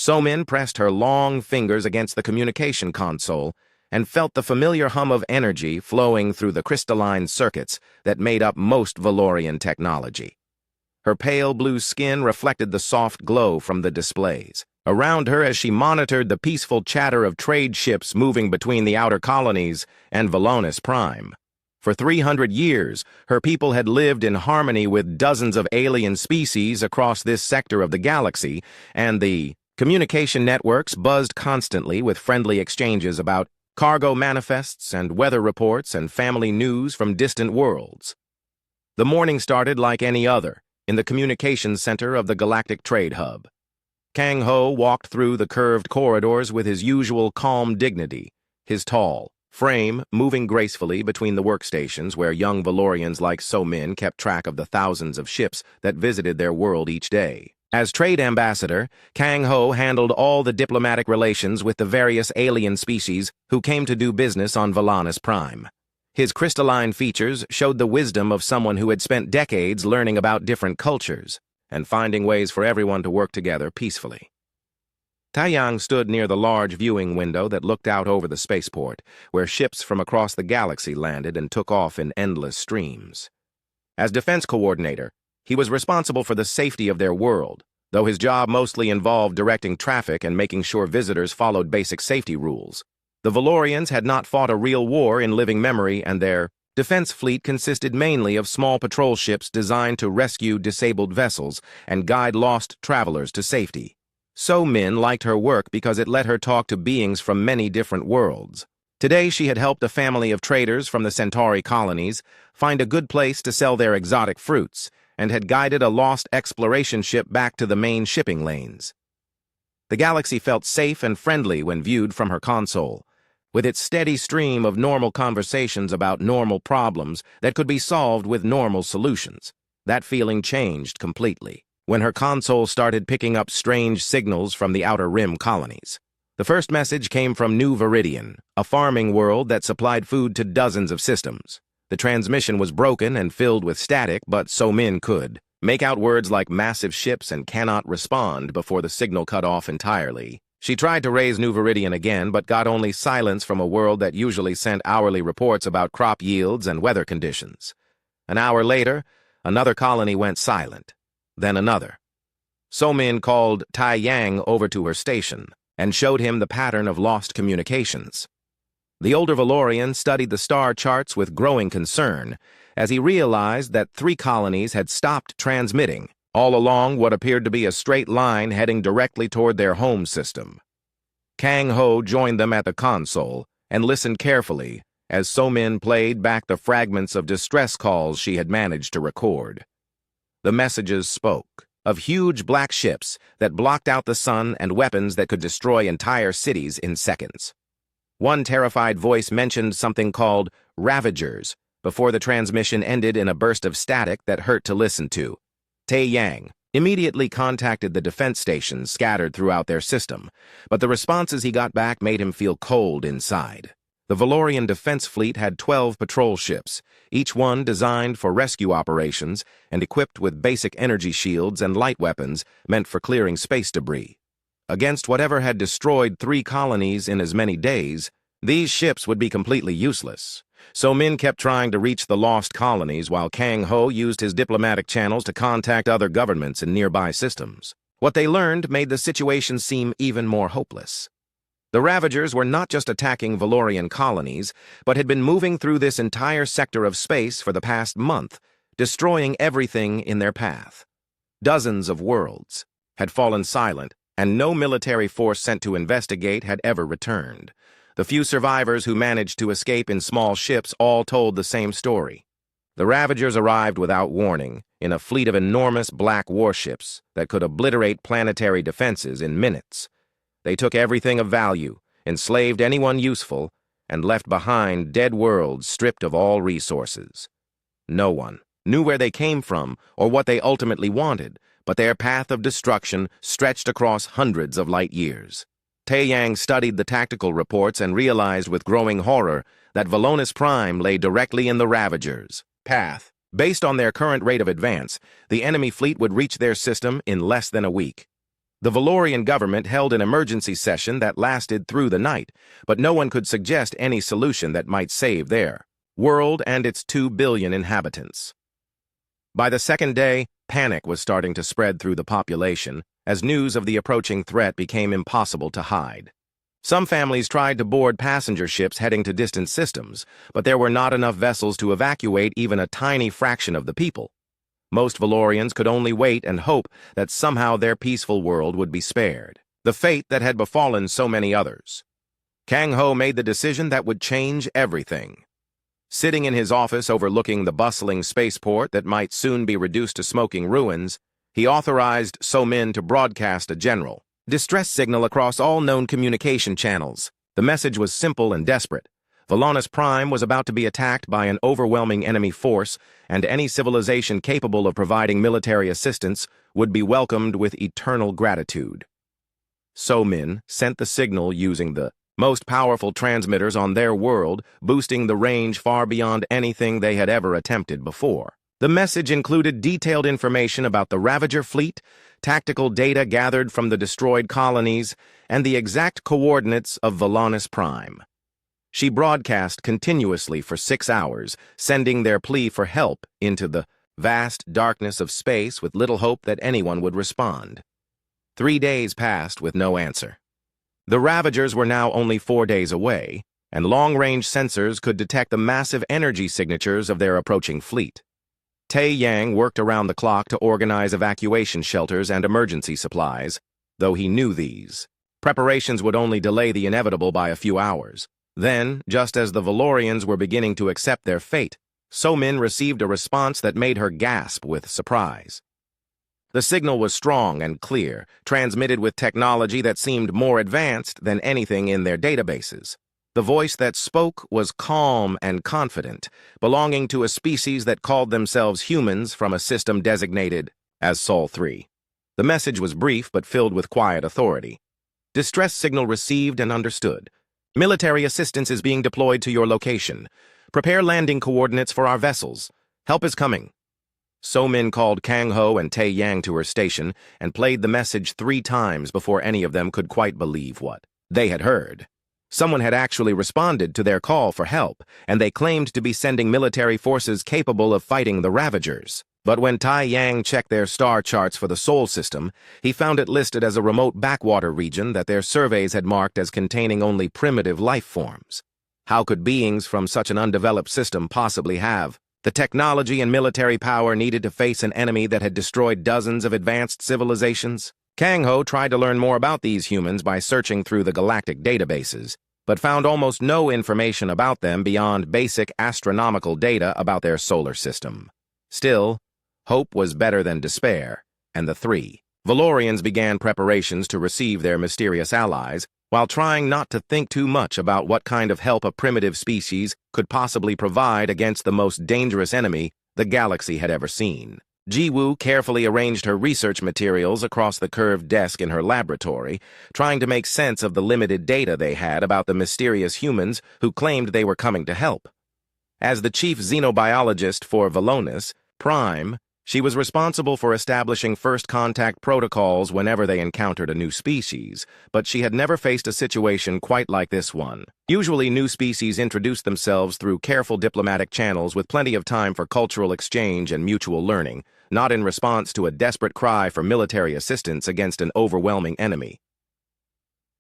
Somin pressed her long fingers against the communication console and felt the familiar hum of energy flowing through the crystalline circuits that made up most Valorian technology. Her pale blue skin reflected the soft glow from the displays around her as she monitored the peaceful chatter of trade ships moving between the outer colonies and HFY. For 300 years, her people had lived in harmony with dozens of alien species across this sector of the galaxy, and the communication networks buzzed constantly with friendly exchanges about cargo manifests and weather reports and family news from distant worlds. The morning started like any other, in the communications center of the Galactic Trade Hub. Kang Ho walked through the curved corridors with his usual calm dignity, his tall frame moving gracefully between the workstations where young Valorians like Somin kept track of the thousands of ships that visited their world each day. As trade ambassador, Kang Ho handled all the diplomatic relations with the various alien species who came to do business on HFY. His crystalline features showed the wisdom of someone who had spent decades learning about different cultures and finding ways for everyone to work together peacefully. Taiyang stood near the large viewing window that looked out over the spaceport, where ships from across the galaxy landed and took off in endless streams. As defense coordinator, he was responsible for the safety of their world, though his job mostly involved directing traffic and making sure visitors followed basic safety rules. The Valorians had not fought a real war in living memory, and their defense fleet consisted mainly of small patrol ships designed to rescue disabled vessels and guide lost travelers to safety. Somin liked her work because it let her talk to beings from many different worlds. Today she had helped a family of traders from the Centauri colonies find a good place to sell their exotic fruits, and had guided a lost exploration ship back to the main shipping lanes. The galaxy felt safe and friendly when viewed from her console, with its steady stream of normal conversations about normal problems that could be solved with normal solutions. That feeling changed completely when her console started picking up strange signals from the Outer Rim colonies. The first message came from New Viridian, a farming world that supplied food to dozens of systems. The transmission was broken and filled with static, but Somin could make out words like massive ships and cannot respond before the signal cut off entirely. She tried to raise New Viridian again, but got only silence from a world that usually sent hourly reports about crop yields and weather conditions. An hour later, another colony went silent, then another. Somin called Taiyang over to her station and showed him the pattern of lost communications. The older Valorian studied the star charts with growing concern as he realized that 3 colonies had stopped transmitting, all along what appeared to be a straight line heading directly toward their home system. Kang Ho joined them at the console and listened carefully as Somin played back the fragments of distress calls she had managed to record. The messages spoke of huge black ships that blocked out the sun and weapons that could destroy entire cities in seconds. One terrified voice mentioned something called Ravagers before the transmission ended in a burst of static that hurt to listen to. Taiyang immediately contacted the defense stations scattered throughout their system, but the responses he got back made him feel cold inside. The Valorian defense fleet had 12 patrol ships, each one designed for rescue operations and equipped with basic energy shields and light weapons meant for clearing space debris. Against whatever had destroyed 3 colonies in as many days, these ships would be completely useless. Somin kept trying to reach the lost colonies while Kang Ho used his diplomatic channels to contact other governments in nearby systems. What they learned made the situation seem even more hopeless. The Ravagers were not just attacking Valorian colonies, but had been moving through this entire sector of space for the past month, destroying everything in their path. Dozens of worlds had fallen silent, and no military force sent to investigate had ever returned. The few survivors who managed to escape in small ships all told the same story. The Ravagers arrived without warning in a fleet of enormous black warships that could obliterate planetary defenses in minutes. They took everything of value, enslaved anyone useful, and left behind dead worlds stripped of all resources. No one knew where they came from or what they ultimately wanted, but their path of destruction stretched across hundreds of light years. Taiyang studied the tactical reports and realized with growing horror that HFY lay directly in the Ravagers' path. Based on their current rate of advance, the enemy fleet would reach their system in less than a week. The Valorian government held an emergency session that lasted through the night, but no one could suggest any solution that might save their world and its 2 billion inhabitants. By the second day, panic was starting to spread through the population as news of the approaching threat became impossible to hide. Some families tried to board passenger ships heading to distant systems, but there were not enough vessels to evacuate even a tiny fraction of the people. Most Valorians could only wait and hope that somehow their peaceful world would be spared, the fate that had befallen so many others. Kang Ho made the decision that would change everything. Sitting in his office overlooking the bustling spaceport that might soon be reduced to smoking ruins, he authorized So Min to broadcast a general distress signal across all known communication channels. The message was simple and desperate. HFY was about to be attacked by an overwhelming enemy force, and any civilization capable of providing military assistance would be welcomed with eternal gratitude. So Min sent the signal using the most powerful transmitters on their world, boosting the range far beyond anything they had ever attempted before. The message included detailed information about the Ravager fleet, tactical data gathered from the destroyed colonies, and the exact coordinates of HFY. She broadcast continuously for 6 hours, sending their plea for help into the vast darkness of space with little hope that anyone would respond. 3 days passed with no answer. The Ravagers were now only 4 days away, and long-range sensors could detect the massive energy signatures of their approaching fleet. Tae Yang worked around the clock to organize evacuation shelters and emergency supplies, though he knew these preparations would only delay the inevitable by a few hours. Then, just as the Valorians were beginning to accept their fate, So Min received a response that made her gasp with surprise. The signal was strong and clear, transmitted with technology that seemed more advanced than anything in their databases. The voice that spoke was calm and confident, belonging to a species that called themselves humans from a system designated as Sol 3. The message was brief but filled with quiet authority. Distress signal received and understood. Military assistance is being deployed to your location. Prepare landing coordinates for our vessels. Help is coming. So Min called Kang Ho and Tae Yang to her station and played the message 3 times before any of them could quite believe what they had heard. Someone had actually responded to their call for help, and they claimed to be sending military forces capable of fighting the Ravagers. But when Tai Yang checked their star charts for the Sol system, he found it listed as a remote backwater region that their surveys had marked as containing only primitive life forms. How could beings from such an undeveloped system possibly have the technology and military power needed to face an enemy that had destroyed dozens of advanced civilizations? Kang Ho tried to learn more about these humans by searching through the galactic databases, but found almost no information about them beyond basic astronomical data about their solar system. Still, hope was better than despair, and the 3 Valorians began preparations to receive their mysterious allies, while trying not to think too much about what kind of help a primitive species could possibly provide against the most dangerous enemy the galaxy had ever seen. Ji-Woo carefully arranged her research materials across the curved desk in her laboratory, trying to make sense of the limited data they had about the mysterious humans who claimed they were coming to help. As the chief xenobiologist for Valonus Prime, she was responsible for establishing first contact protocols whenever they encountered a new species, but she had never faced a situation quite like this one. Usually, new species introduced themselves through careful diplomatic channels with plenty of time for cultural exchange and mutual learning, not in response to a desperate cry for military assistance against an overwhelming enemy.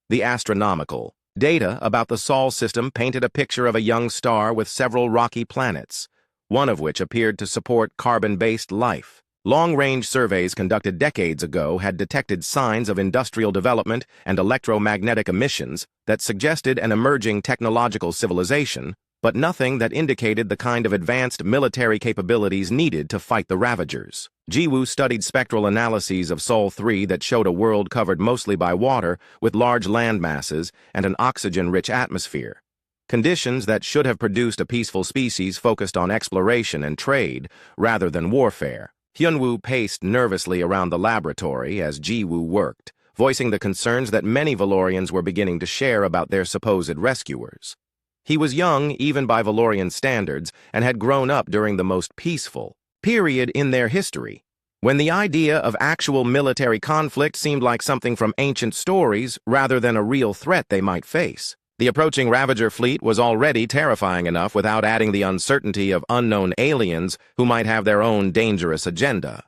The astronomical data about the Sol system painted a picture of a young star with several rocky planets, one of which appeared to support carbon-based life. Long-range surveys conducted decades ago had detected signs of industrial development and electromagnetic emissions that suggested an emerging technological civilization, but nothing that indicated the kind of advanced military capabilities needed to fight the Ravagers. Ji-Woo studied spectral analyses of Sol 3 that showed a world covered mostly by water, with large land masses and an oxygen-rich atmosphere. Conditions that should have produced a peaceful species focused on exploration and trade rather than warfare. Hyunwoo paced nervously around the laboratory as Ji-Woo worked, voicing the concerns that many Valorians were beginning to share about their supposed rescuers. He was young even by Valorian standards and had grown up during the most peaceful period in their history. when the idea of actual military conflict seemed like something from ancient stories rather than a real threat they might face. The approaching Ravager fleet was already terrifying enough without adding the uncertainty of unknown aliens who might have their own dangerous agenda.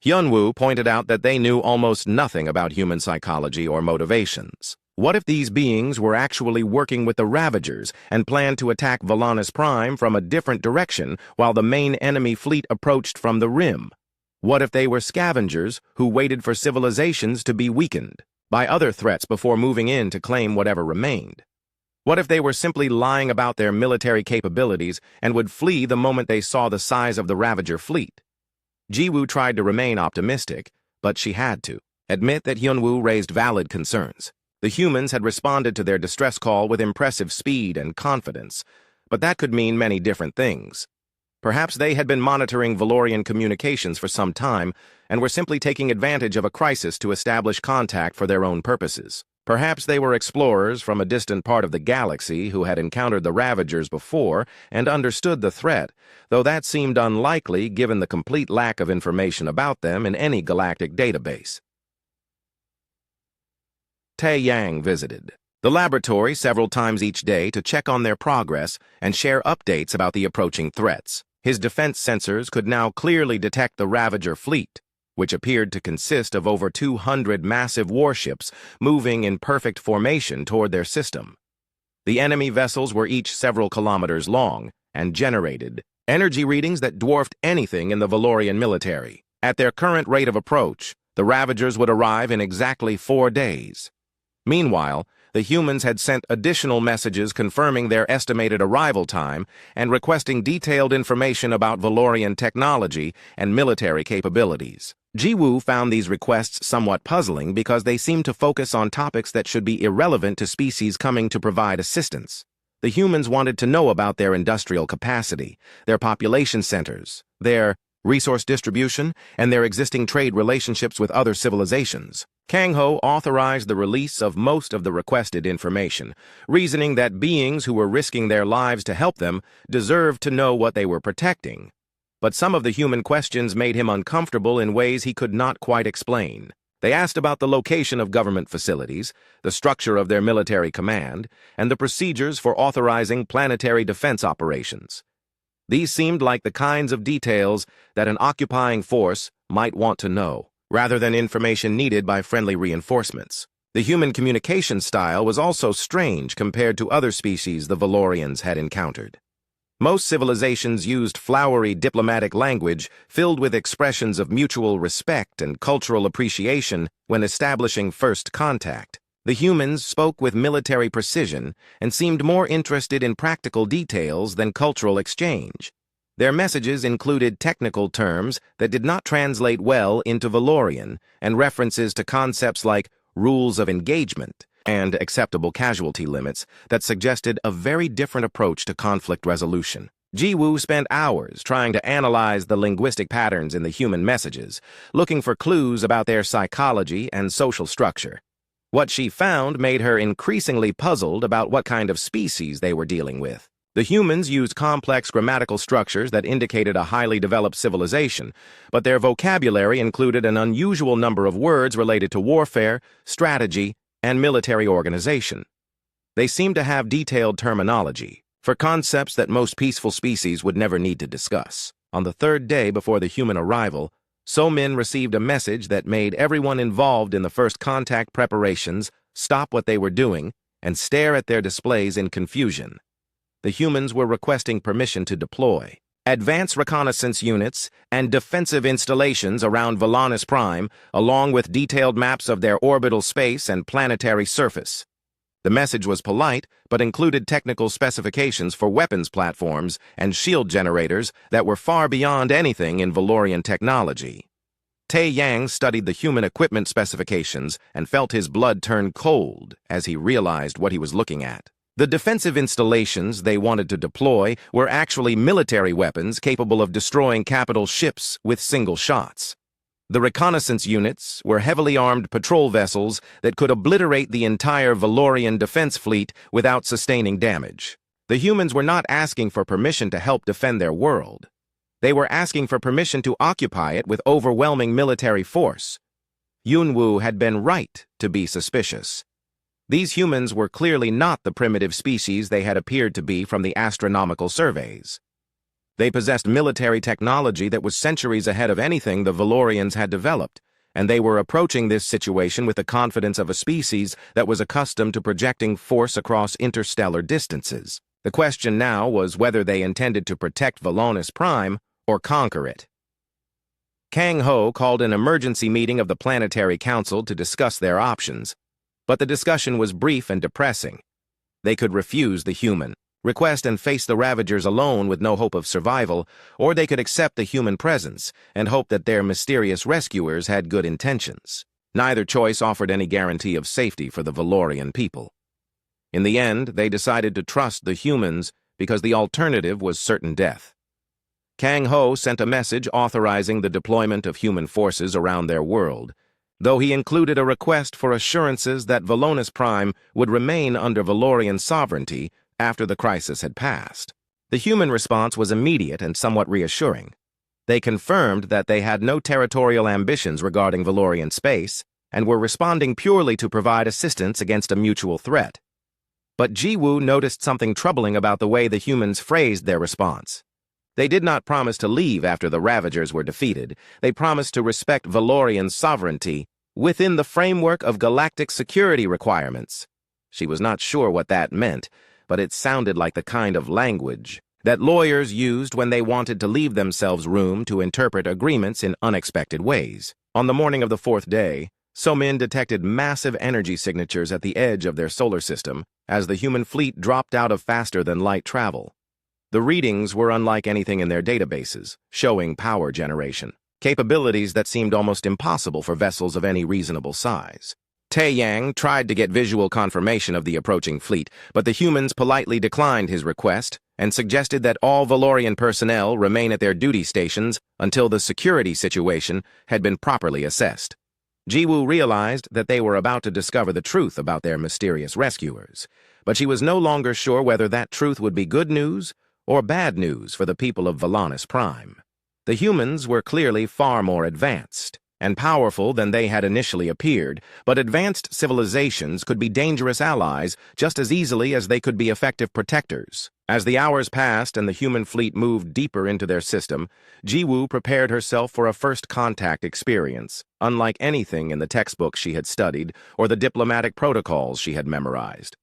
Hyunwoo pointed out that they knew almost nothing about human psychology or motivations. What if these beings were actually working with the Ravagers and planned to attack HFY from a different direction while the main enemy fleet approached from the rim? What if they were scavengers who waited for civilizations to be weakened by other threats before moving in to claim whatever remained? What if they were simply lying about their military capabilities and would flee the moment they saw the size of the Ravager fleet? Jiwoo tried to remain optimistic, but she had to admit that Hyunwoo raised valid concerns. The humans had responded to their distress call with impressive speed and confidence, but that could mean many different things. Perhaps they had been monitoring Valorian communications for some time and were simply taking advantage of a crisis to establish contact for their own purposes. Perhaps they were explorers from a distant part of the galaxy who had encountered the Ravagers before and understood the threat, though that seemed unlikely given the complete lack of information about them in any galactic database. Tae Yang visited the laboratory several times each day to check on their progress and share updates about the approaching threats. His defense sensors could now clearly detect the Ravager fleet, which appeared to consist of over 200 massive warships moving in perfect formation toward their system. The enemy vessels were each several kilometers long and generated energy readings that dwarfed anything in the Valorian military. At their current rate of approach, the Ravagers would arrive in exactly 4 days. Meanwhile, the humans had sent additional messages confirming their estimated arrival time and requesting detailed information about Valorian technology and military capabilities. Jiwoo found these requests somewhat puzzling because they seemed to focus on topics that should be irrelevant to species coming to provide assistance. The humans wanted to know about their industrial capacity, their population centers, their resource distribution, and their existing trade relationships with other civilizations. Kang-ho authorized the release of most of the requested information, reasoning that beings who were risking their lives to help them deserved to know what they were protecting. But some of the human questions made him uncomfortable in ways he could not quite explain. They asked about the location of government facilities, the structure of their military command, and the procedures for authorizing planetary defense operations. These seemed like the kinds of details that an occupying force might want to know, rather than information needed by friendly reinforcements. The human communication style was also strange compared to other species the Valorians had encountered. Most civilizations used flowery diplomatic language filled with expressions of mutual respect and cultural appreciation when establishing first contact. The humans spoke with military precision and seemed more interested in practical details than cultural exchange. Their messages included technical terms that did not translate well into Valorian and references to concepts like rules of engagement and acceptable casualty limits that suggested a very different approach to conflict resolution. Jiwoo spent hours trying to analyze the linguistic patterns in the human messages, looking for clues about their psychology and social structure. What she found made her increasingly puzzled about what kind of species they were dealing with. The humans used complex grammatical structures that indicated a highly developed civilization, but their vocabulary included an unusual number of words related to warfare, strategy, and military organization. They seemed to have detailed terminology for concepts that most peaceful species would never need to discuss. On the 3rd day before the human arrival, So-Min received a message that made everyone involved in the first contact preparations stop what they were doing and stare at their displays in confusion. The humans were requesting permission to deploy advanced reconnaissance units and defensive installations around HFY, along with detailed maps of their orbital space and planetary surface. The message was polite, but included technical specifications for weapons platforms and shield generators that were far beyond anything in Valorian technology. Tae Yang studied the human equipment specifications and felt his blood turn cold as he realized what he was looking at. The defensive installations they wanted to deploy were actually military weapons capable of destroying capital ships with single shots. The reconnaissance units were heavily armed patrol vessels that could obliterate the entire Valorian defense fleet without sustaining damage. The humans were not asking for permission to help defend their world. They were asking for permission to occupy it with overwhelming military force. Yunwu had been right to be suspicious. These humans were clearly not the primitive species they had appeared to be from the astronomical surveys. They possessed military technology that was centuries ahead of anything the Valorians had developed, and they were approaching this situation with the confidence of a species that was accustomed to projecting force across interstellar distances. The question now was whether they intended to protect Valonus Prime or conquer it. Kang Ho called an emergency meeting of the Planetary Council to discuss their options, but the discussion was brief and depressing. They could refuse the human, request and face the Ravagers alone with no hope of survival, or they could accept the human presence and hope that their mysterious rescuers had good intentions. Neither choice offered any guarantee of safety for the Valorian people. In the end, they decided to trust the humans because the alternative was certain death. Kang Ho sent a message authorizing the deployment of human forces around their world, though he included a request for assurances that Valonus Prime would remain under Valorian sovereignty after the crisis had passed. The human response was immediate and somewhat reassuring. They confirmed that they had no territorial ambitions regarding Valorian space and were responding purely to provide assistance against a mutual threat. But Jiwoo noticed something troubling about the way the humans phrased their response. They did not promise to leave after the Ravagers were defeated. They promised to respect Valorian sovereignty within the framework of galactic security requirements. She was not sure what that meant, but it sounded like the kind of language that lawyers used when they wanted to leave themselves room to interpret agreements in unexpected ways. On the morning of the fourth day, Somin detected massive energy signatures at the edge of their solar system as the human fleet dropped out of faster-than-light travel. The readings were unlike anything in their databases, showing power generation, capabilities that seemed almost impossible for vessels of any reasonable size. Taeyang tried to get visual confirmation of the approaching fleet, but the humans politely declined his request and suggested that all Valorian personnel remain at their duty stations until the security situation had been properly assessed. Jiwoo realized that they were about to discover the truth about their mysterious rescuers, but she was no longer sure whether that truth would be good news or bad news for the people of Valonus Prime. The humans were clearly far more advanced and powerful than they had initially appeared, but advanced civilizations could be dangerous allies just as easily as they could be effective protectors. As the hours passed and the human fleet moved deeper into their system, Jiwoo prepared herself for a first contact experience, unlike anything in the textbooks she had studied or the diplomatic protocols she had memorized.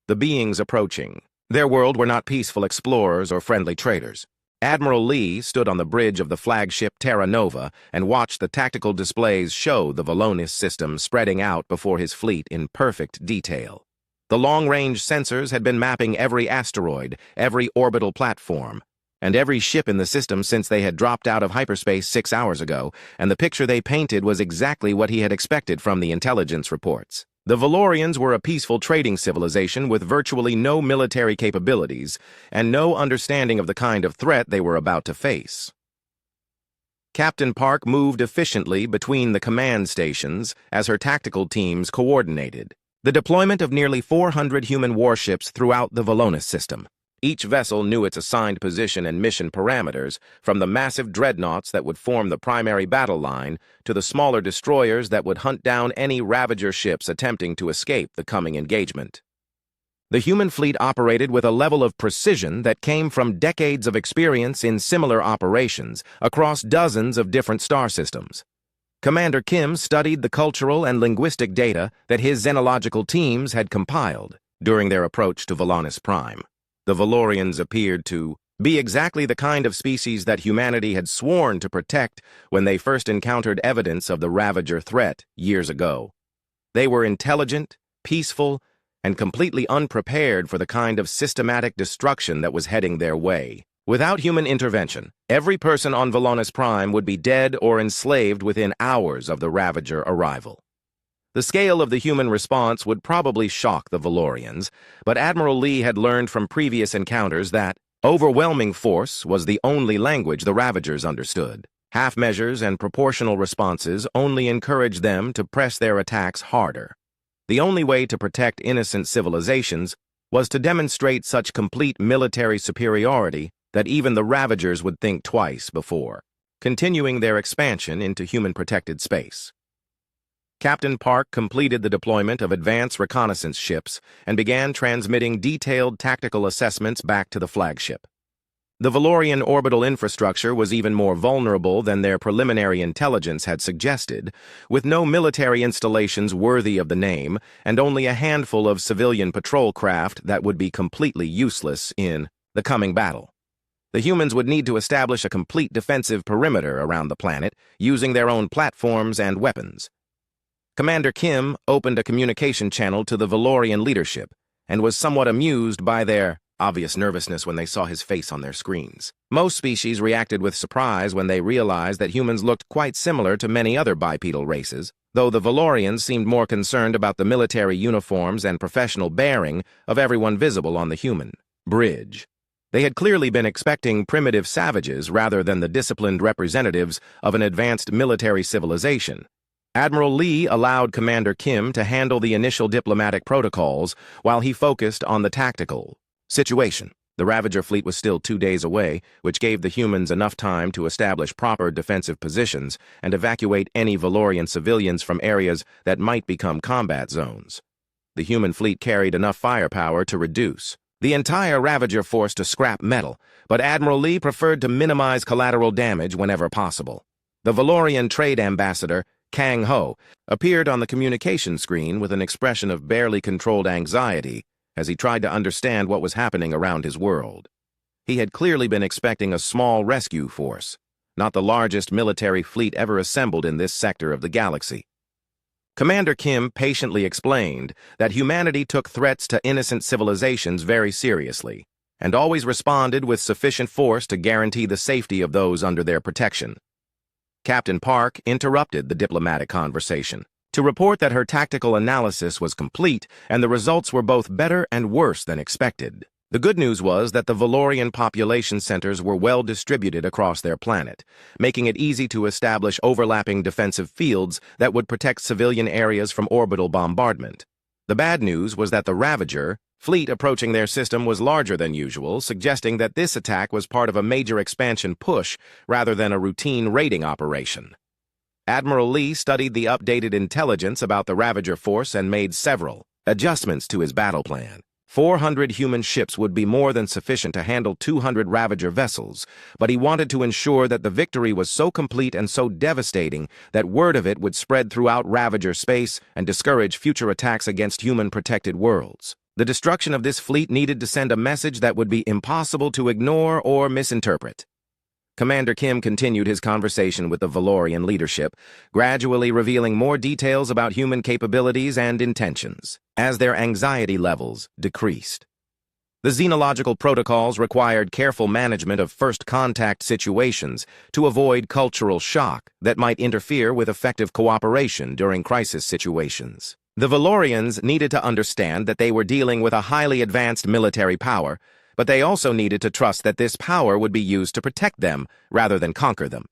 The beings approaching. Their world were not peaceful explorers or friendly traders. Admiral Lee stood on the bridge of the flagship Terra Nova and watched the tactical displays show the Valonus system spreading out before his fleet in perfect detail. The long-range sensors had been mapping every asteroid, every orbital platform, and every ship in the system since they had dropped out of hyperspace 6 hours ago, and the picture they painted was exactly what he had expected from the intelligence reports. The Valorians were a peaceful trading civilization with virtually no military capabilities and no understanding of the kind of threat they were about to face. Captain Park moved efficiently between the command stations as her tactical teams coordinated. The deployment of nearly 400 human warships throughout the Valonus system. Each vessel knew its assigned position and mission parameters, from the massive dreadnoughts that would form the primary battle line to the smaller destroyers that would hunt down any Ravager ships attempting to escape the coming engagement. The human fleet operated with a level of precision that came from decades of experience in similar operations across dozens of different star systems. Commander Kim studied the cultural and linguistic data that his xenological teams had compiled during their approach to Valonus Prime. The Valorians appeared to be exactly the kind of species that humanity had sworn to protect when they first encountered evidence of the Ravager threat years ago. They were intelligent, peaceful, and completely unprepared for the kind of systematic destruction that was heading their way. Without human intervention, every person on Valonus Prime would be dead or enslaved within hours of the Ravager arrival. The scale of the human response would probably shock the Valorians, but Admiral Lee had learned from previous encounters that overwhelming force was the only language the Ravagers understood. Half measures and proportional responses only encouraged them to press their attacks harder. The only way to protect innocent civilizations was to demonstrate such complete military superiority that even the Ravagers would think twice before continuing their expansion into human-protected space. Captain Park completed the deployment of advanced reconnaissance ships and began transmitting detailed tactical assessments back to the flagship. The Valorian orbital infrastructure was even more vulnerable than their preliminary intelligence had suggested, with no military installations worthy of the name and only a handful of civilian patrol craft that would be completely useless in the coming battle. The humans would need to establish a complete defensive perimeter around the planet using their own platforms and weapons. Commander Kim opened a communication channel to the Valorian leadership and was somewhat amused by their obvious nervousness when they saw his face on their screens. Most species reacted with surprise when they realized that humans looked quite similar to many other bipedal races, though the Valorians seemed more concerned about the military uniforms and professional bearing of everyone visible on the human bridge. They had clearly been expecting primitive savages rather than the disciplined representatives of an advanced military civilization. Admiral Lee allowed Commander Kim to handle the initial diplomatic protocols while he focused on the tactical situation. The Ravager fleet was still 2 days away, which gave the humans enough time to establish proper defensive positions and evacuate any Valorian civilians from areas that might become combat zones. The human fleet carried enough firepower to reduce the entire Ravager force to scrap metal, but Admiral Lee preferred to minimize collateral damage whenever possible. The Valorian trade ambassador, Kang Ho, appeared on the communication screen with an expression of barely controlled anxiety as he tried to understand what was happening around his world. He had clearly been expecting a small rescue force, not the largest military fleet ever assembled in this sector of the galaxy. Commander Kim patiently explained that humanity took threats to innocent civilizations very seriously and always responded with sufficient force to guarantee the safety of those under their protection. Captain Park interrupted the diplomatic conversation to report that her tactical analysis was complete and the results were both better and worse than expected. The good news was that the Valorian population centers were well distributed across their planet, making it easy to establish overlapping defensive fields that would protect civilian areas from orbital bombardment. The bad news was that the Ravager fleet approaching their system was larger than usual, suggesting that this attack was part of a major expansion push rather than a routine raiding operation. Admiral Lee studied the updated intelligence about the Ravager force and made several adjustments to his battle plan. 400 human ships would be more than sufficient to handle 200 Ravager vessels, but he wanted to ensure that the victory was so complete and so devastating that word of it would spread throughout Ravager space and discourage future attacks against human-protected worlds. The destruction of this fleet needed to send a message that would be impossible to ignore or misinterpret. Commander Kim continued his conversation with the Valorian leadership, gradually revealing more details about human capabilities and intentions, as their anxiety levels decreased. The xenological protocols required careful management of first-contact situations to avoid cultural shock that might interfere with effective cooperation during crisis situations. The Valorians needed to understand that they were dealing with a highly advanced military power, but they also needed to trust that this power would be used to protect them rather than conquer them.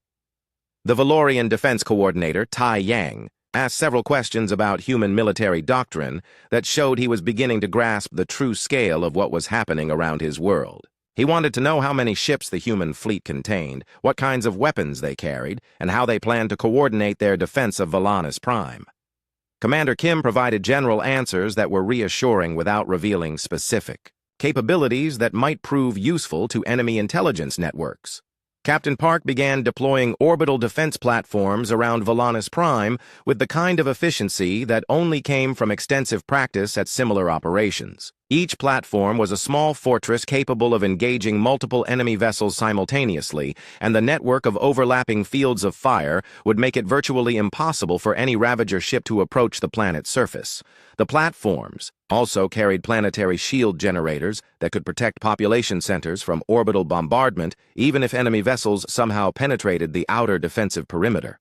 The Valorian Defense Coordinator, Tai Yang, asked several questions about human military doctrine that showed he was beginning to grasp the true scale of what was happening around his world. He wanted to know how many ships the human fleet contained, what kinds of weapons they carried, and how they planned to coordinate their defense of HFY. Commander Kim provided general answers that were reassuring without revealing specific capabilities that might prove useful to enemy intelligence networks. Captain Park began deploying orbital defense platforms around HFY with the kind of efficiency that only came from extensive practice at similar operations. Each platform was a small fortress capable of engaging multiple enemy vessels simultaneously, and the network of overlapping fields of fire would make it virtually impossible for any Ravager ship to approach the planet's surface. The platforms also carried planetary shield generators that could protect population centers from orbital bombardment even if enemy vessels somehow penetrated the outer defensive perimeter.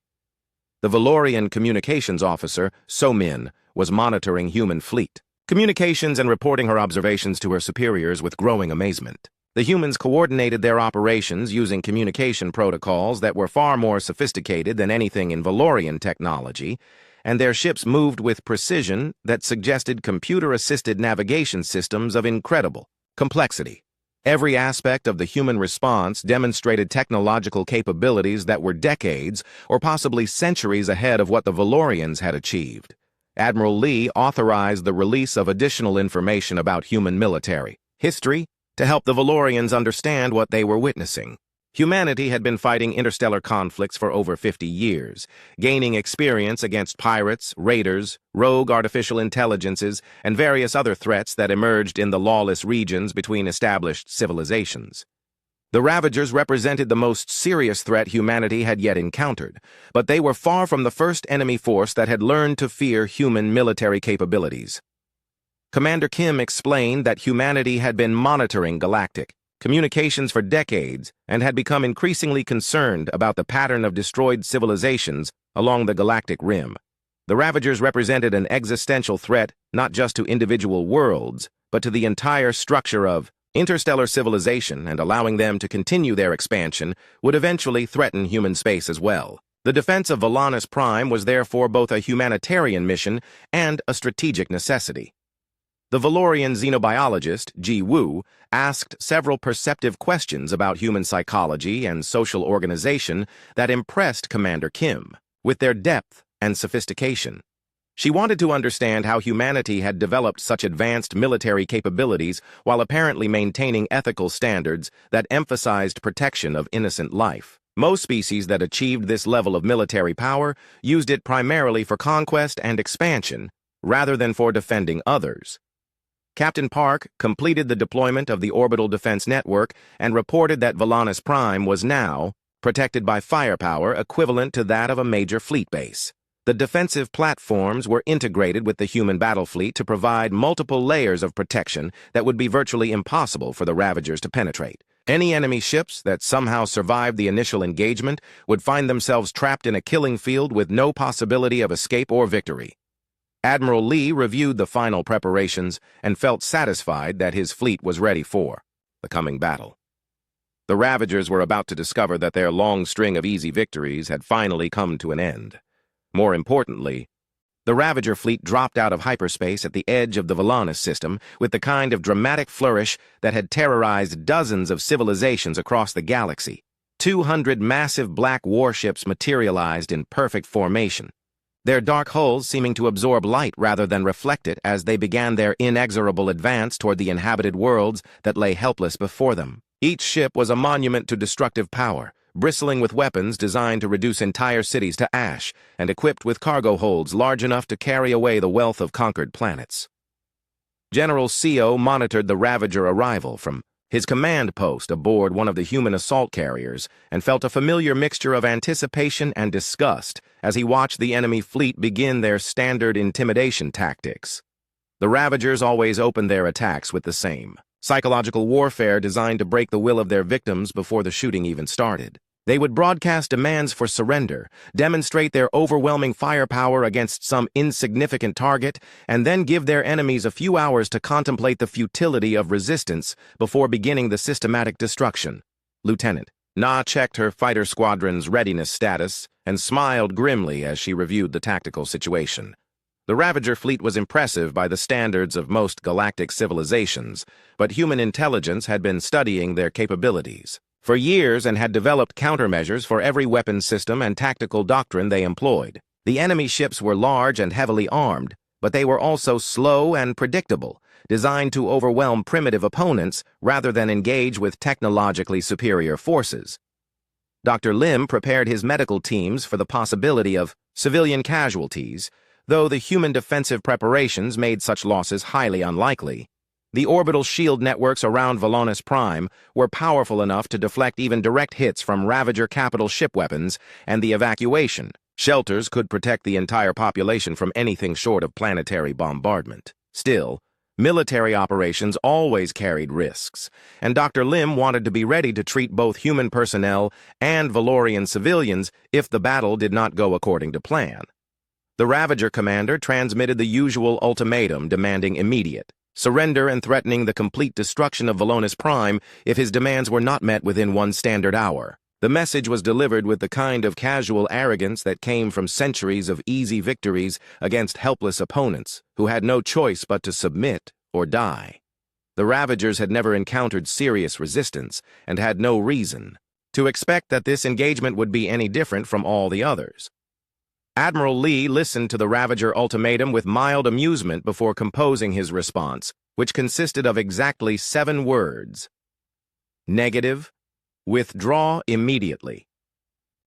The Valorian communications officer, So Min, was monitoring human fleet communications and reporting her observations to her superiors with growing amazement. The humans coordinated their operations using communication protocols that were far more sophisticated than anything in Valorian technology, and their ships moved with precision that suggested computer-assisted navigation systems of incredible complexity. Every aspect of the human response demonstrated technological capabilities that were decades or possibly centuries ahead of what the Valorians had achieved. Admiral Lee authorized the release of additional information about human military history to help the Valorians understand what they were witnessing. Humanity had been fighting interstellar conflicts for over 50 years, gaining experience against pirates, raiders, rogue artificial intelligences, and various other threats that emerged in the lawless regions between established civilizations. The Ravagers represented the most serious threat humanity had yet encountered, but they were far from the first enemy force that had learned to fear human military capabilities. Commander Kim explained that humanity had been monitoring Galactic communications for decades and had become increasingly concerned about the pattern of destroyed civilizations along the galactic rim. The Ravagers represented an existential threat not just to individual worlds, but to the entire structure of interstellar civilization, and allowing them to continue their expansion would eventually threaten human space as well. The defense of Valanus Prime was therefore both a humanitarian mission and a strategic necessity. The Valorian xenobiologist, Ji Woo, asked several perceptive questions about human psychology and social organization that impressed Commander Kim with their depth and sophistication. She wanted to understand how humanity had developed such advanced military capabilities while apparently maintaining ethical standards that emphasized protection of innocent life. Most species that achieved this level of military power used it primarily for conquest and expansion, rather than for defending others. Captain Park completed the deployment of the Orbital Defense Network and reported that Valanus Prime was now protected by firepower equivalent to that of a major fleet base. The defensive platforms were integrated with the human battle fleet to provide multiple layers of protection that would be virtually impossible for the Ravagers to penetrate. Any enemy ships that somehow survived the initial engagement would find themselves trapped in a killing field with no possibility of escape or victory. Admiral Lee reviewed the final preparations and felt satisfied that his fleet was ready for the coming battle. The Ravagers were about to discover that their long string of easy victories had finally come to an end. More importantly, the Ravager fleet dropped out of hyperspace at the edge of the Valanus system with the kind of dramatic flourish that had terrorized dozens of civilizations across the galaxy. 200 massive black warships materialized in perfect formation, their dark hulls seeming to absorb light rather than reflect it as they began their inexorable advance toward the inhabited worlds that lay helpless before them. Each ship was a monument to destructive power, bristling with weapons designed to reduce entire cities to ash, and equipped with cargo holds large enough to carry away the wealth of conquered planets. General Seo monitored the Ravager arrival from his command post aboard one of the human assault carriers and felt a familiar mixture of anticipation and disgust as he watched the enemy fleet begin their standard intimidation tactics. The Ravagers always opened their attacks with the same psychological warfare designed to break the will of their victims before the shooting even started. They would broadcast demands for surrender, demonstrate their overwhelming firepower against some insignificant target, and then give their enemies a few hours to contemplate the futility of resistance before beginning the systematic destruction. Lieutenant Na checked her fighter squadron's readiness status and smiled grimly as she reviewed the tactical situation. The Ravager fleet was impressive by the standards of most galactic civilizations, but human intelligence had been studying their capabilities for years and had developed countermeasures for every weapon system and tactical doctrine they employed. The enemy ships were large and heavily armed, but they were also slow and predictable, designed to overwhelm primitive opponents rather than engage with technologically superior forces. Dr. Lim prepared his medical teams for the possibility of civilian casualties, though the human defensive preparations made such losses highly unlikely. The orbital shield networks around Valanus Prime were powerful enough to deflect even direct hits from Ravager capital ship weapons, and the evacuation shelters could protect the entire population from anything short of planetary bombardment. Still, military operations always carried risks, and Dr. Lim wanted to be ready to treat both human personnel and Valorian civilians if the battle did not go according to plan. The Ravager commander transmitted the usual ultimatum demanding immediate surrender and threatening the complete destruction of Valanus Prime if his demands were not met within 1 standard hour. The message was delivered with the kind of casual arrogance that came from centuries of easy victories against helpless opponents who had no choice but to submit or die. The Ravagers had never encountered serious resistance and had no reason to expect that this engagement would be any different from all the others. Admiral Lee listened to the Ravager ultimatum with mild amusement before composing his response, which consisted of exactly 7 words. Negative, withdraw immediately,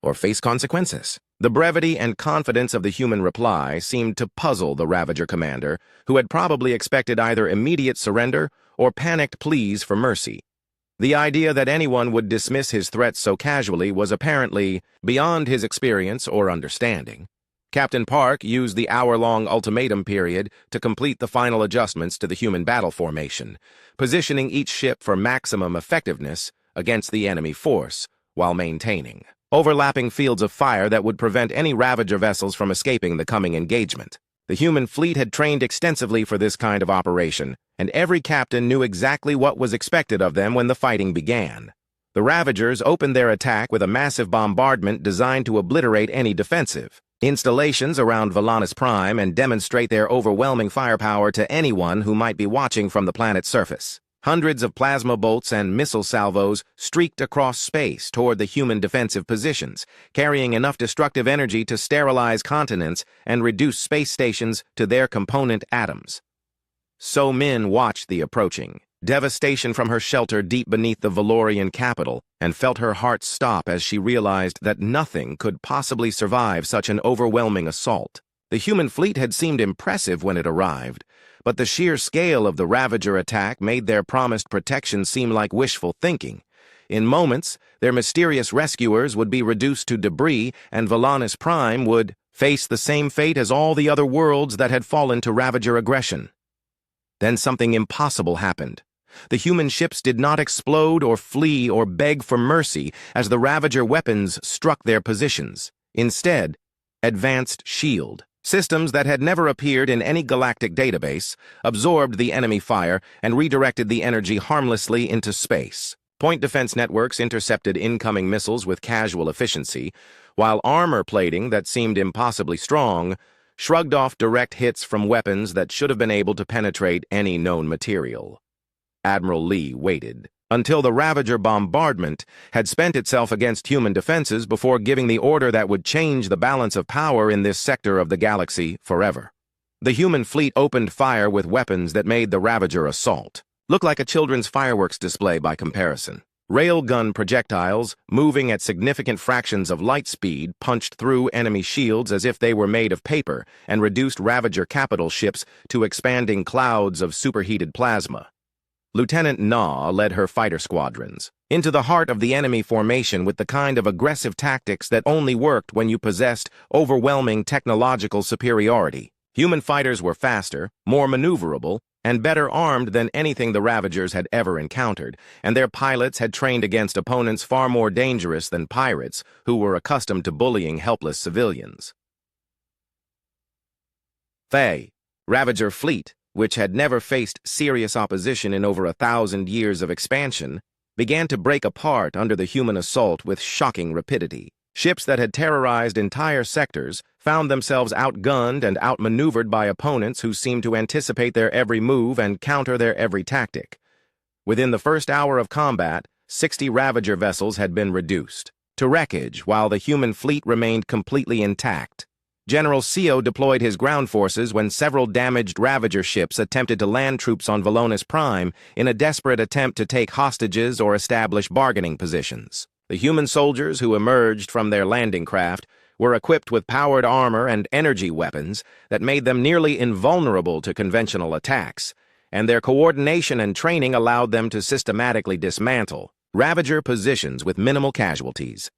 or face consequences. The brevity and confidence of the human reply seemed to puzzle the Ravager commander, who had probably expected either immediate surrender or panicked pleas for mercy. The idea that anyone would dismiss his threats so casually was apparently beyond his experience or understanding. Captain Park used the hour-long ultimatum period to complete the final adjustments to the human battle formation, positioning each ship for maximum effectiveness against the enemy force, while maintaining overlapping fields of fire that would prevent any Ravager vessels from escaping the coming engagement. The human fleet had trained extensively for this kind of operation, and every captain knew exactly what was expected of them when the fighting began. The Ravagers opened their attack with a massive bombardment designed to obliterate any defensive installations around HFY and demonstrate their overwhelming firepower to anyone who might be watching from the planet's surface. Hundreds of plasma bolts and missile salvos streaked across space toward the human defensive positions, carrying enough destructive energy to sterilize continents and reduce space stations to their component atoms. So Min watched the approaching devastation from her shelter deep beneath the Valorian capital and felt her heart stop as she realized that nothing could possibly survive such an overwhelming assault. The human fleet had seemed impressive when it arrived, but the sheer scale of the Ravager attack made their promised protection seem like wishful thinking. In moments, their mysterious rescuers would be reduced to debris, and HFY would face the same fate as all the other worlds that had fallen to Ravager aggression. Then something impossible happened. The human ships did not explode or flee or beg for mercy as the Ravager weapons struck their positions. Instead, advanced shield systems that had never appeared in any galactic database absorbed the enemy fire and redirected the energy harmlessly into space. Point defense networks intercepted incoming missiles with casual efficiency, while armor plating that seemed impossibly strong shrugged off direct hits from weapons that should have been able to penetrate any known material. Admiral Lee waited until the Ravager bombardment had spent itself against human defenses before giving the order that would change the balance of power in this sector of the galaxy forever. The human fleet opened fire with weapons that made the Ravager assault look like a children's fireworks display by comparison. Railgun projectiles, moving at significant fractions of light speed, punched through enemy shields as if they were made of paper and reduced Ravager capital ships to expanding clouds of superheated plasma. Lieutenant Na led her fighter squadrons into the heart of the enemy formation with the kind of aggressive tactics that only worked when you possessed overwhelming technological superiority. Human fighters were faster, more maneuverable, and better armed than anything the Ravagers had ever encountered, and their pilots had trained against opponents far more dangerous than pirates who were accustomed to bullying helpless civilians. The Ravager fleet, which had never faced serious opposition in over 1,000 years of expansion, began to break apart under the human assault with shocking rapidity. Ships that had terrorized entire sectors found themselves outgunned and outmaneuvered by opponents who seemed to anticipate their every move and counter their every tactic. Within the first hour of combat, 60 Ravager vessels had been reduced to wreckage while the human fleet remained completely intact. General Seo deployed his ground forces when several damaged Ravager ships attempted to land troops on HFY in a desperate attempt to take hostages or establish bargaining positions. The human soldiers who emerged from their landing craft were equipped with powered armor and energy weapons that made them nearly invulnerable to conventional attacks, and their coordination and training allowed them to systematically dismantle Ravager positions with minimal casualties.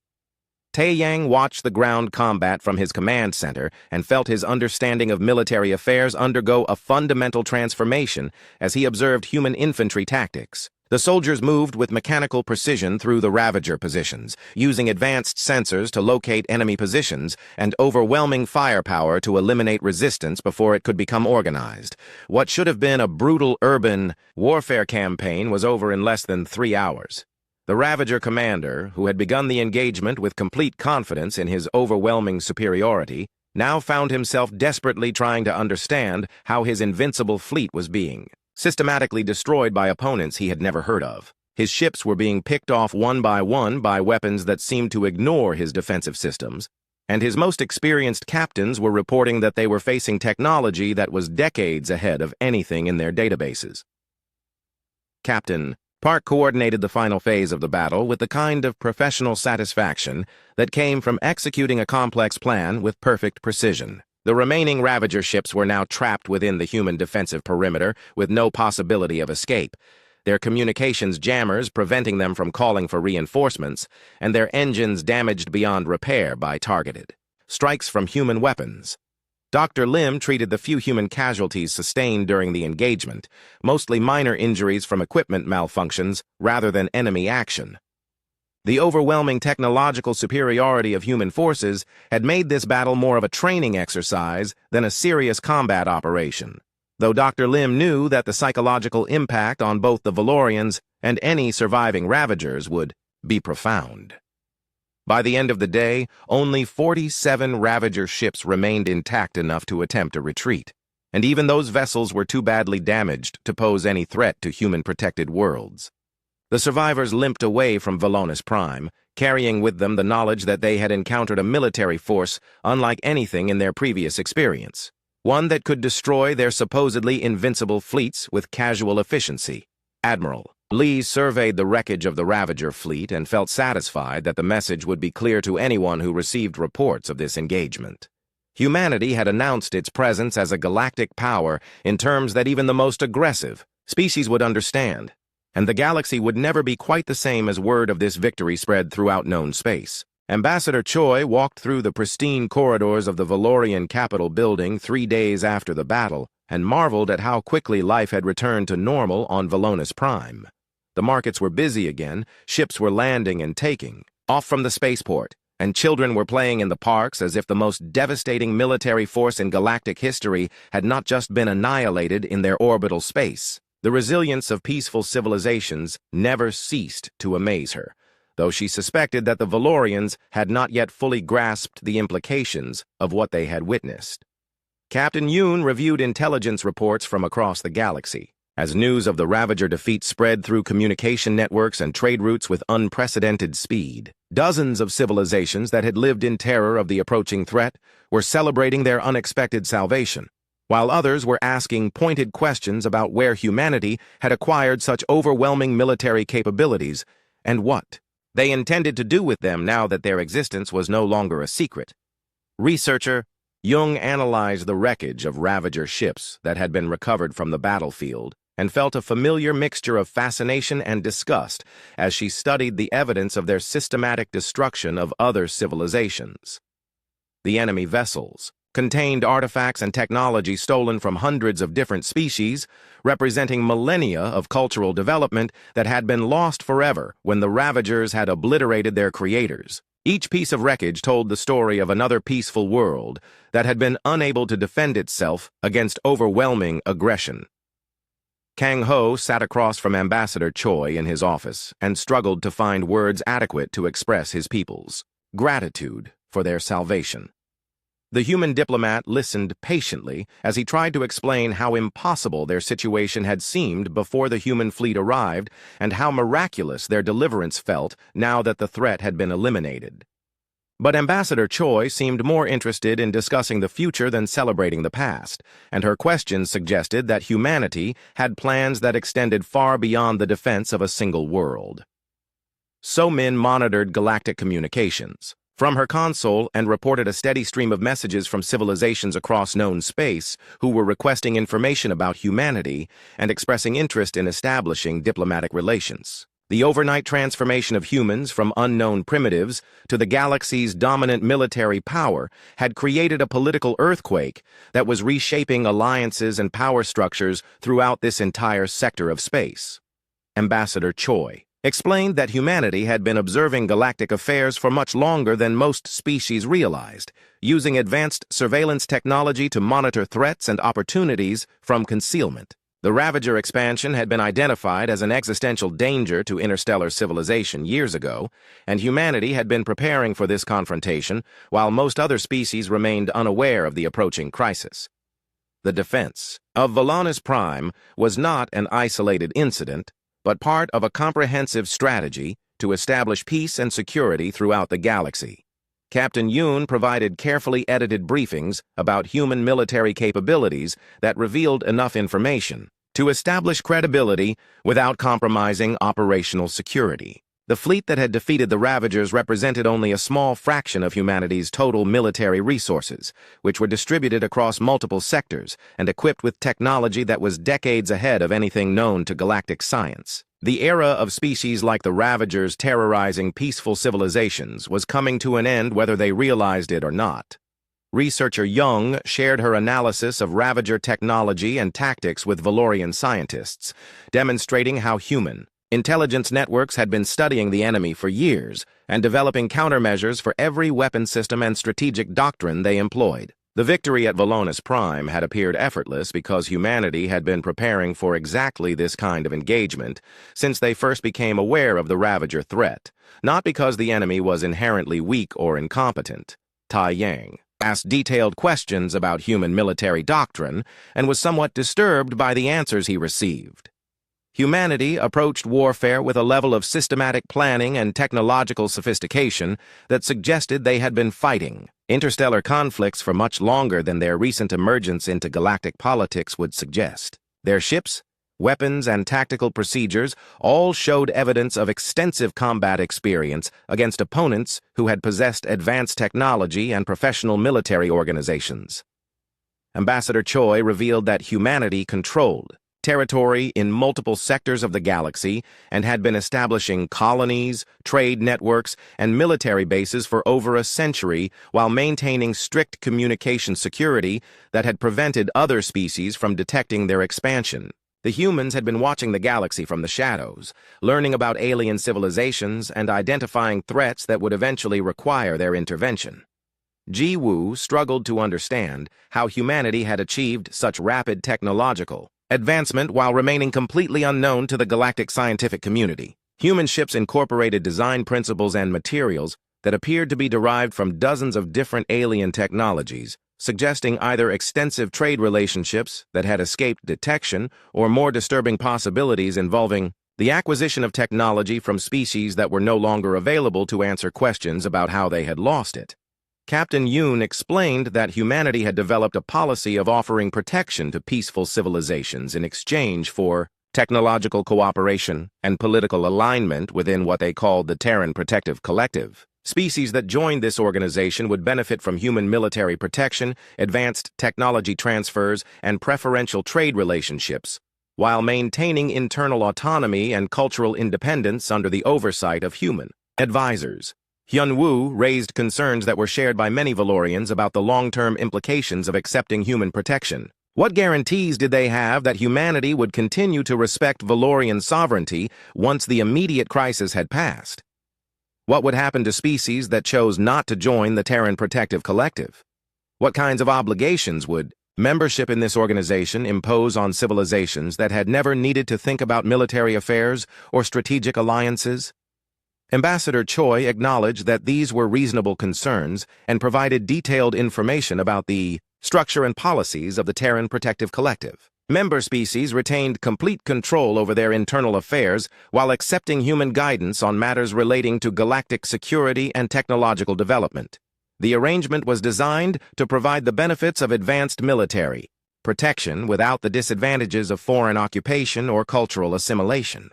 Taeyang watched the ground combat from his command center and felt his understanding of military affairs undergo a fundamental transformation as he observed human infantry tactics. The soldiers moved with mechanical precision through the Ravager positions, using advanced sensors to locate enemy positions and overwhelming firepower to eliminate resistance before it could become organized. What should have been a brutal urban warfare campaign was over in less than 3 hours. The Ravager commander, who had begun the engagement with complete confidence in his overwhelming superiority, now found himself desperately trying to understand how his invincible fleet was being systematically destroyed by opponents he had never heard of. His ships were being picked off one by weapons that seemed to ignore his defensive systems, and his most experienced captains were reporting that they were facing technology that was decades ahead of anything in their databases. Captain Park coordinated the final phase of the battle with the kind of professional satisfaction that came from executing a complex plan with perfect precision. The remaining Ravager ships were now trapped within the human defensive perimeter with no possibility of escape, their communications jammers preventing them from calling for reinforcements, and their engines damaged beyond repair by targeted strikes from human weapons. Dr. Lim treated the few human casualties sustained during the engagement, mostly minor injuries from equipment malfunctions rather than enemy action. The overwhelming technological superiority of human forces had made this battle more of a training exercise than a serious combat operation, though Dr. Lim knew that the psychological impact on both the Valorians and any surviving Ravagers would be profound. By the end of the day, only 47 Ravager ships remained intact enough to attempt a retreat, and even those vessels were too badly damaged to pose any threat to human-protected worlds. The survivors limped away from HFY, carrying with them the knowledge that they had encountered a military force unlike anything in their previous experience, one that could destroy their supposedly invincible fleets with casual efficiency. Admiral Lee surveyed the wreckage of the Ravager fleet and felt satisfied that the message would be clear to anyone who received reports of this engagement. Humanity had announced its presence as a galactic power in terms that even the most aggressive species would understand, and the galaxy would never be quite the same as word of this victory spread throughout known space. Ambassador Choi walked through the pristine corridors of the Valorian Capitol building 3 days after the battle and marveled at how quickly life had returned to normal on HFY. The markets were busy again, ships were landing and taking off from the spaceport, and children were playing in the parks as if the most devastating military force in galactic history had not just been annihilated in their orbital space. The resilience of peaceful civilizations never ceased to amaze her, though she suspected that the Valorians had not yet fully grasped the implications of what they had witnessed. Captain Yoon reviewed intelligence reports from across the galaxy. As news of the Ravager defeat spread through communication networks and trade routes with unprecedented speed, dozens of civilizations that had lived in terror of the approaching threat were celebrating their unexpected salvation, while others were asking pointed questions about where humanity had acquired such overwhelming military capabilities and what they intended to do with them now that their existence was no longer a secret. Researcher Jung analyzed the wreckage of Ravager ships that had been recovered from the battlefield and felt a familiar mixture of fascination and disgust as she studied the evidence of their systematic destruction of other civilizations. The enemy vessels contained artifacts and technology stolen from hundreds of different species, representing millennia of cultural development that had been lost forever when the Ravagers had obliterated their creators. Each piece of wreckage told the story of another peaceful world that had been unable to defend itself against overwhelming aggression. Kang Ho sat across from Ambassador Choi in his office and struggled to find words adequate to express his people's gratitude for their salvation. The human diplomat listened patiently as he tried to explain how impossible their situation had seemed before the human fleet arrived and how miraculous their deliverance felt now that the threat had been eliminated. But Ambassador Choi seemed more interested in discussing the future than celebrating the past, and her questions suggested that humanity had plans that extended far beyond the defense of a single world. So Min monitored galactic communications from her console and reported a steady stream of messages from civilizations across known space who were requesting information about humanity and expressing interest in establishing diplomatic relations. The overnight transformation of humans from unknown primitives to the galaxy's dominant military power had created a political earthquake that was reshaping alliances and power structures throughout this entire sector of space. Ambassador Choi explained that humanity had been observing galactic affairs for much longer than most species realized, using advanced surveillance technology to monitor threats and opportunities from concealment. The Ravager expansion had been identified as an existential danger to interstellar civilization years ago, and humanity had been preparing for this confrontation while most other species remained unaware of the approaching crisis. The defense of Volanus Prime was not an isolated incident, but part of a comprehensive strategy to establish peace and security throughout the galaxy. Captain Yoon provided carefully edited briefings about human military capabilities that revealed enough information to establish credibility without compromising operational security. The fleet that had defeated the Ravagers represented only a small fraction of humanity's total military resources, which were distributed across multiple sectors and equipped with technology that was decades ahead of anything known to galactic science. The era of species like the Ravagers terrorizing peaceful civilizations was coming to an end whether they realized it or not. Researcher Young shared her analysis of Ravager technology and tactics with Valorian scientists, demonstrating how human intelligence networks had been studying the enemy for years and developing countermeasures for every weapon system and strategic doctrine they employed. The victory at Volanus Prime had appeared effortless because humanity had been preparing for exactly this kind of engagement since they first became aware of the Ravager threat, not because the enemy was inherently weak or incompetent. Tai Yang asked detailed questions about human military doctrine and was somewhat disturbed by the answers he received. Humanity approached warfare with a level of systematic planning and technological sophistication that suggested they had been fighting interstellar conflicts for much longer than their recent emergence into galactic politics would suggest. Their ships, weapons, and tactical procedures all showed evidence of extensive combat experience against opponents who had possessed advanced technology and professional military organizations. Ambassador Choi revealed that humanity controlled territory in multiple sectors of the galaxy and had been establishing colonies, trade networks, and military bases for over a century while maintaining strict communication security that had prevented other species from detecting their expansion. The humans had been watching the galaxy from the shadows, learning about alien civilizations and identifying threats that would eventually require their intervention. Ji Woo struggled to understand how humanity had achieved such rapid technological advancement while remaining completely unknown to the galactic scientific community. Human ships incorporated design principles and materials that appeared to be derived from dozens of different alien technologies, suggesting either extensive trade relationships that had escaped detection or more disturbing possibilities involving the acquisition of technology from species that were no longer available to answer questions about how they had lost it. Captain Yoon explained that humanity had developed a policy of offering protection to peaceful civilizations in exchange for technological cooperation and political alignment within what they called the Terran Protective Collective. Species that joined this organization would benefit from human military protection, advanced technology transfers, and preferential trade relationships, while maintaining internal autonomy and cultural independence under the oversight of human advisors. Hyun-woo raised concerns that were shared by many Valorians about the long-term implications of accepting human protection. What guarantees did they have that humanity would continue to respect Valorian sovereignty once the immediate crisis had passed? What would happen to species that chose not to join the Terran Protective Collective? What kinds of obligations would membership in this organization impose on civilizations that had never needed to think about military affairs or strategic alliances? Ambassador Choi acknowledged that these were reasonable concerns and provided detailed information about the structure and policies of the Terran Protective Collective. Member species retained complete control over their internal affairs while accepting human guidance on matters relating to galactic security and technological development. The arrangement was designed to provide the benefits of advanced military protection without the disadvantages of foreign occupation or cultural assimilation.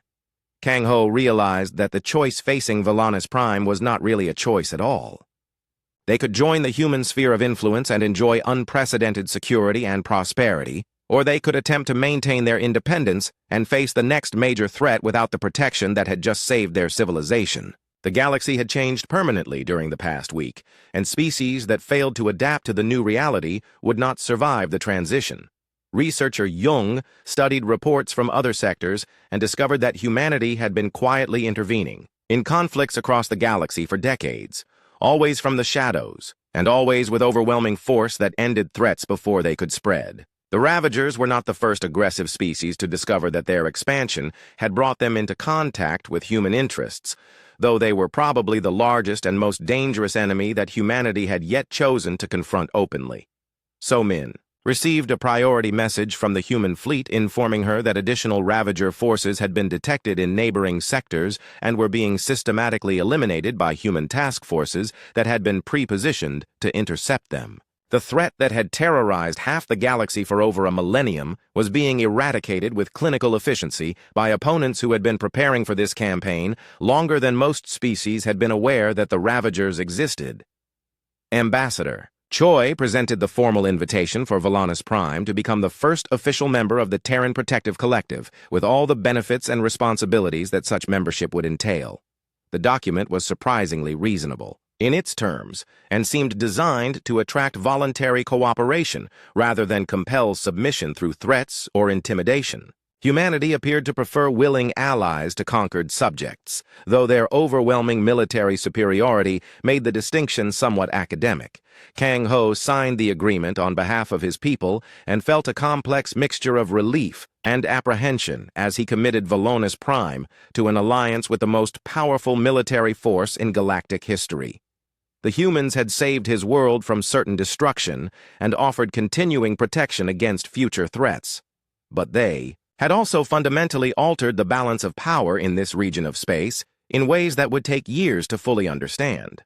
Kang-ho realized that the choice facing Volanus Prime was not really a choice at all. They could join the human sphere of influence and enjoy unprecedented security and prosperity, or they could attempt to maintain their independence and face the next major threat without the protection that had just saved their civilization. The galaxy had changed permanently during the past week, and species that failed to adapt to the new reality would not survive the transition. Researcher Jung studied reports from other sectors and discovered that humanity had been quietly intervening in conflicts across the galaxy for decades, always from the shadows, and always with overwhelming force that ended threats before they could spread. The Ravagers were not the first aggressive species to discover that their expansion had brought them into contact with human interests, though they were probably the largest and most dangerous enemy that humanity had yet chosen to confront openly. So Min received a priority message from the human fleet informing her that additional Ravager forces had been detected in neighboring sectors and were being systematically eliminated by human task forces that had been pre-positioned to intercept them. The threat that had terrorized half the galaxy for over a millennium was being eradicated with clinical efficiency by opponents who had been preparing for this campaign longer than most species had been aware that the Ravagers existed. Ambassador Choi presented the formal invitation for Valanus Prime to become the first official member of the Terran Protective Collective, with all the benefits and responsibilities that such membership would entail. The document was surprisingly reasonable in its terms and seemed designed to attract voluntary cooperation rather than compel submission through threats or intimidation. Humanity appeared to prefer willing allies to conquered subjects, though their overwhelming military superiority made the distinction somewhat academic. Kang Ho signed the agreement on behalf of his people and felt a complex mixture of relief and apprehension as he committed Valanus Prime to an alliance with the most powerful military force in galactic history. The humans had saved his world from certain destruction and offered continuing protection against future threats. But they had also fundamentally altered the balance of power in this region of space in ways that would take years to fully understand.